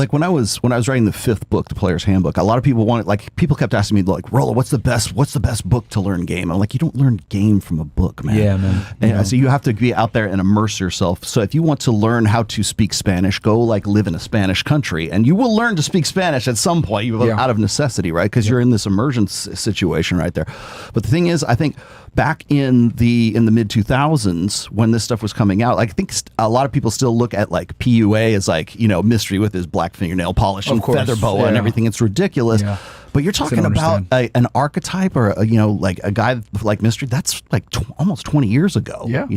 Like when I was writing the 5th book, The Player's Handbook, a lot of people wanted, like, people kept asking me, like, Rollo, what's the best book to learn game? I'm like, you don't learn game from a book, man. Yeah, man. And so you have to be out there and immerse yourself. So if you want to learn how to speak Spanish, go like live in a Spanish country, and you will learn to speak Spanish at some point, out of necessity, right? Because you're in this immersion situation right there. But the thing is, I think back in the mid 2000s when this stuff was coming out, like, I think a lot of people still look at like PUA as like, Mystery with his black fingernail polish and feather boa and everything. It's ridiculous. Yeah. But you're talking about an archetype or like a guy like Mystery that's like almost 20 years ago. Yeah.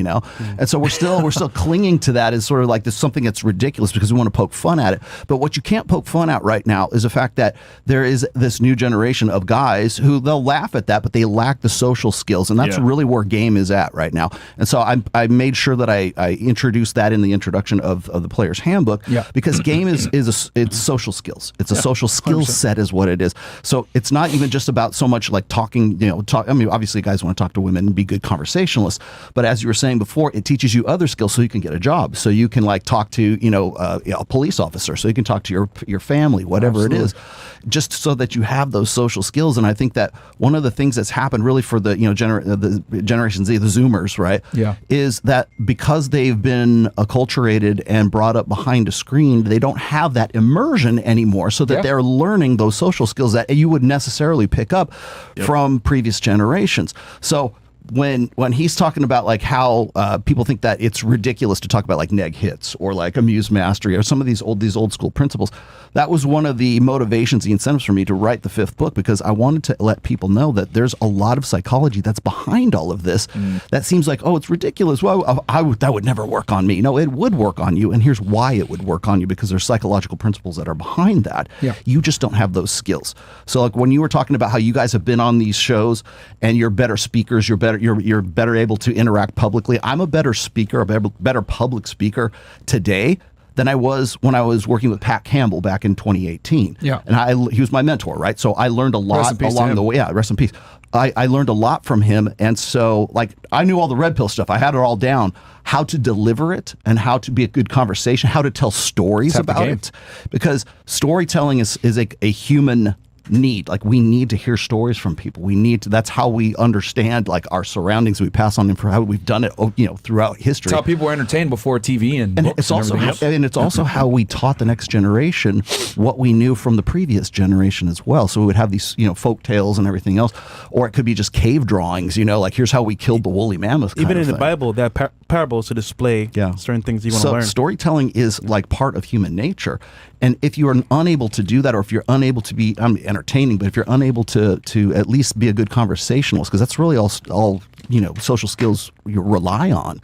And so we're still clinging to that as sort of like this something that's ridiculous because we want to poke fun at it. But what you can't poke fun at right now is the fact that there is this new generation of guys who they'll laugh at that, but they lack the social skills, and that's really where game is at right now. And so I made sure that I introduced that in the introduction of the Player's Handbook, because game it's social skills. It's a social skill 100%. Set is what it is. So it's not even just about so much like talking, I mean, obviously guys want to talk to women and be good conversationalists, but as you were saying before, it teaches you other skills so you can get a job. So you can like talk to, a police officer, so you can talk to your family, whatever it is, just so that you have those social skills. And I think that one of the things that's happened really for the, the Generation Z, the Zoomers, right? Yeah. Is that because they've been acculturated and brought up behind a screen, they don't have that immersion anymore, so that they're learning those social skills that you would necessarily pick up from previous generations. So when he's talking about like how people think that it's ridiculous to talk about like neg hits or like amuse mastery or some of these old school principles, that was one of the motivations, the incentives for me to write the 5th book, because I wanted to let people know that there's a lot of psychology that's behind all of this. That seems like, oh, it's ridiculous. Well, that would never work on me. No, it would work on you, and here's why it would work on you, because there's psychological principles that are behind that. You just don't have those skills. So like when you were talking about how you guys have been on these shows and you're better speakers, you're better able to interact publicly. I'm a better speaker, a better public speaker today than I was when I was working with Pat Campbell back in 2018. Yeah. And he was my mentor, right? So I learned a lot along the way. Yeah, rest in peace. I learned a lot from him. And so like I knew all the red pill stuff. I had it all down, how to deliver it and how to be a good conversation, how to tell stories about it. Because storytelling is a human need. Like we need to hear stories from people. That's how we understand like our surroundings. We pass on them for how we've done it, throughout history. It's how people were entertained before TV and books it's also how we taught the next generation what we knew from the previous generation as well. So we would have these, folk tales and everything else, or it could be just cave drawings, like here's how we killed the woolly mammoth. Even in the Bible, there are parables to display certain things you want to learn. Storytelling is like part of human nature. And if you are unable to do that, or if you're unable to be entertaining, but if you're unable to at least be a good conversationalist, because that's really all social skills you rely on,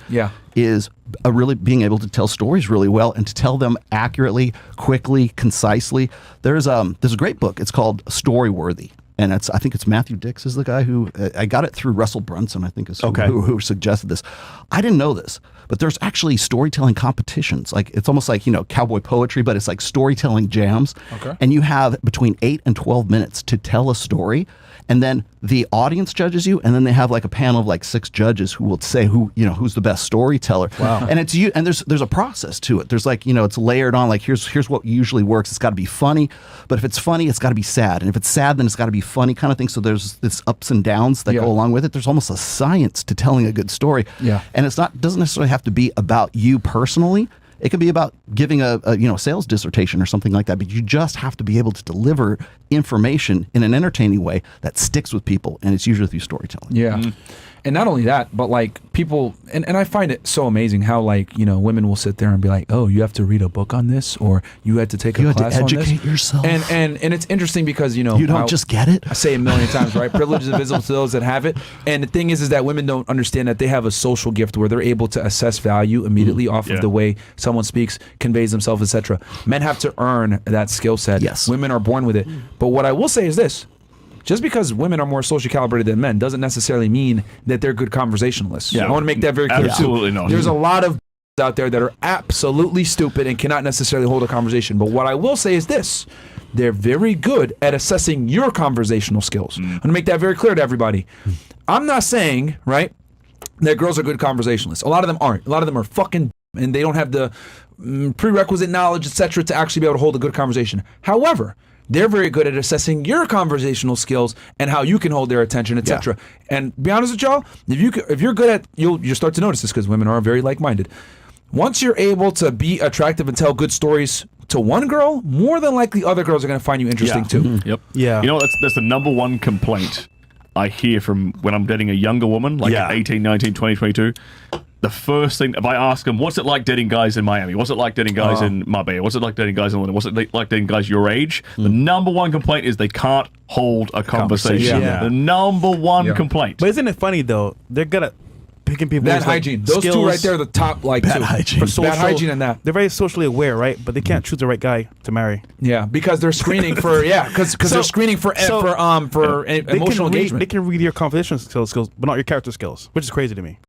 is really being able to tell stories really well and to tell them accurately, quickly, concisely. There's a great book. It's called Storyworthy. And I think it's Matthew Dix is the guy who, I got it through Russell Brunson, I think is who suggested this. I didn't know this, but there's actually storytelling competitions. Like it's almost like, cowboy poetry, but it's like storytelling jams. Okay. And you have between 8 and 12 minutes to tell a story. And then the audience judges you, and then they have like a panel of like 6 judges who will say who's the best storyteller. Wow. And it's you, and there's a process to it. There's like, it's layered on, like here's what usually works. It's got to be funny, but if it's funny, it's got to be sad. And if it's sad, then it's got to be funny kind of thing. So there's this ups and downs that go along with it. There's almost a science to telling a good story. Yeah. And doesn't necessarily have to be about you personally. It could be about giving a sales dissertation or something like that, but you just have to be able to deliver information in an entertaining way that sticks with people, and it's usually through storytelling. Yeah. Mm-hmm. And not only that, but like people, and I find it so amazing how like, women will sit there and be like, oh, you have to read a book on this, or you had to take a class on this. You had to educate yourself. And it's interesting because, you don't just get it. I say a million times, right? Privilege is invisible to those that have it. And the thing is that women don't understand that they have a social gift where they're able to assess value immediately off of the way someone speaks, conveys themselves, etc. Men have to earn that skill set. Yes. Women are born with it. But what I will say is this. Just because women are more socially calibrated than men doesn't necessarily mean that they're good conversationalists. Yeah. I want to make that very clear. Absolutely not. There's a lot of out there that are absolutely stupid and cannot necessarily hold a conversation. But what I will say is this. They're very good at assessing your conversational skills. I want to make that very clear to everybody. I'm not saying, right, that girls are good conversationalists. A lot of them aren't. A lot of them are fucking and they don't have the prerequisite knowledge, etc., to actually be able to hold a good conversation. However, they're very good at assessing your conversational skills and how you can hold their attention, etc. And be honest with y'all, if you're good at, you'll start to notice this because women are very like-minded. Once you're able to be attractive and tell good stories to one girl, more than likely other girls are going to find you interesting too. Mm-hmm. Yep. Yeah. You know, that's the number one complaint I hear from when I'm dating a younger woman, like 18, 19, 20, 22. The first thing, if I ask them, what's it like dating guys in Miami? What's it like dating guys in Marbella? What's it like dating guys in London? What's it like dating guys your age? The number one complaint is they can't hold a conversation. Yeah. The number one complaint. But isn't it funny though? They're good at picking people. Bad hygiene. Those two right there are the top, like, bad two. hygiene. For social, bad hygiene and that. They're very socially aware, right? But they can't choose the right guy to marry. Yeah, because they're screening for because they're screening for emotional engagement. They can read your conversational skills, but not your character skills, which is crazy to me.